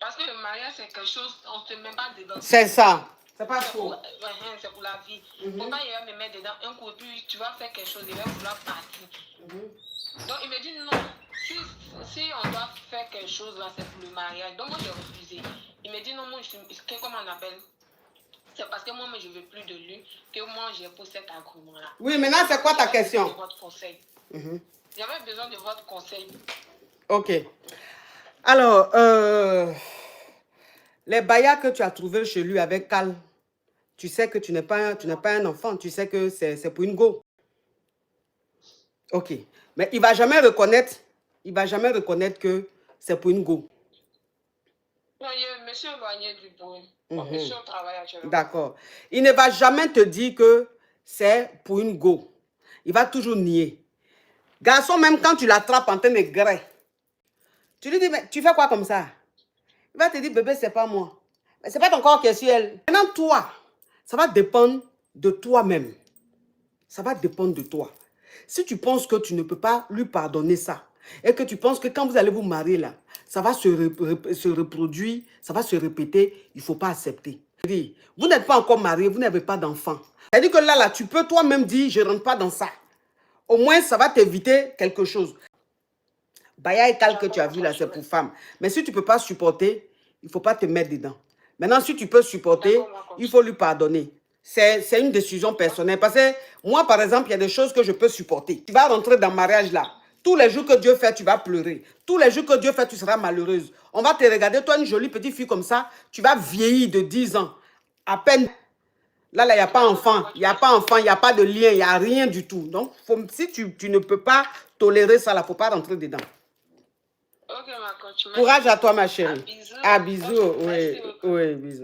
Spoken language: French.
Parce que le mariage, c'est quelque chose, on ne se met pas dedans. C'est ça. C'est pas faux. C'est pour la vie. Faut pas y me mettre dedans un coup, puis tu vas faire quelque chose, il va vouloir partir. Donc il me dit non, si on doit faire quelque chose là, c'est pour le mariage. Donc moi j'ai refusé. Il me dit non, moi comment on appelle? C'est parce que moi je ne veux plus de lui que moi j'ai posé cet argument là. Oui, maintenant c'est quoi ta question? De votre conseil. J'avais besoin de votre conseil. Ok. Alors, les baillards que tu as trouvés chez lui avec Cal, tu sais que tu n'es pas un enfant, tu sais que c'est pour une go. Ok. Mais il ne va jamais reconnaître que c'est pour une go. Non, je me suis éloigné du bruit. Je suis au travail actuellement. D'accord. Il ne va jamais te dire que c'est pour une go. Il va toujours nier. Garçon, même quand tu l'attrapes en train de grès, tu lui dis, mais tu fais quoi comme ça? Il va te dire, bébé, c'est pas moi. Mais c'est pas ton corps qui est sur elle. Maintenant, toi, ça va dépendre de toi-même. Ça va dépendre de toi. Si tu penses que tu ne peux pas lui pardonner ça, et que tu penses que quand vous allez vous marier là, ça va se reproduire, ça va se répéter, il ne faut pas accepter. Vous n'êtes pas encore marié, vous n'avez pas d'enfant. C'est-à-dire que là, tu peux toi-même dire, je ne rentre pas dans ça. Au moins, ça va t'éviter quelque chose. Baya et Cal que tu as vu là, c'est pour femmes. Mais si tu ne peux pas supporter, il ne faut pas te mettre dedans. Maintenant, si tu peux supporter, il faut lui pardonner. C'est une décision personnelle. Parce que moi, par exemple, il y a des choses que je peux supporter. Tu vas rentrer dans le mariage là. Tous les jours que Dieu fait, tu vas pleurer. Tous les jours que Dieu fait, tu seras malheureuse. On va te regarder, toi, une jolie petite fille comme ça, tu vas vieillir de 10 ans. À peine. Là, il n'y a pas enfant. Il n'y a pas enfant, il n'y a pas de lien, il n'y a rien du tout. Donc, si tu ne peux pas tolérer ça, il ne faut pas rentrer dedans. Ok, ma coach. Courage à toi, ma chérie. Bisous. Ah, bisous. Oui, bisous.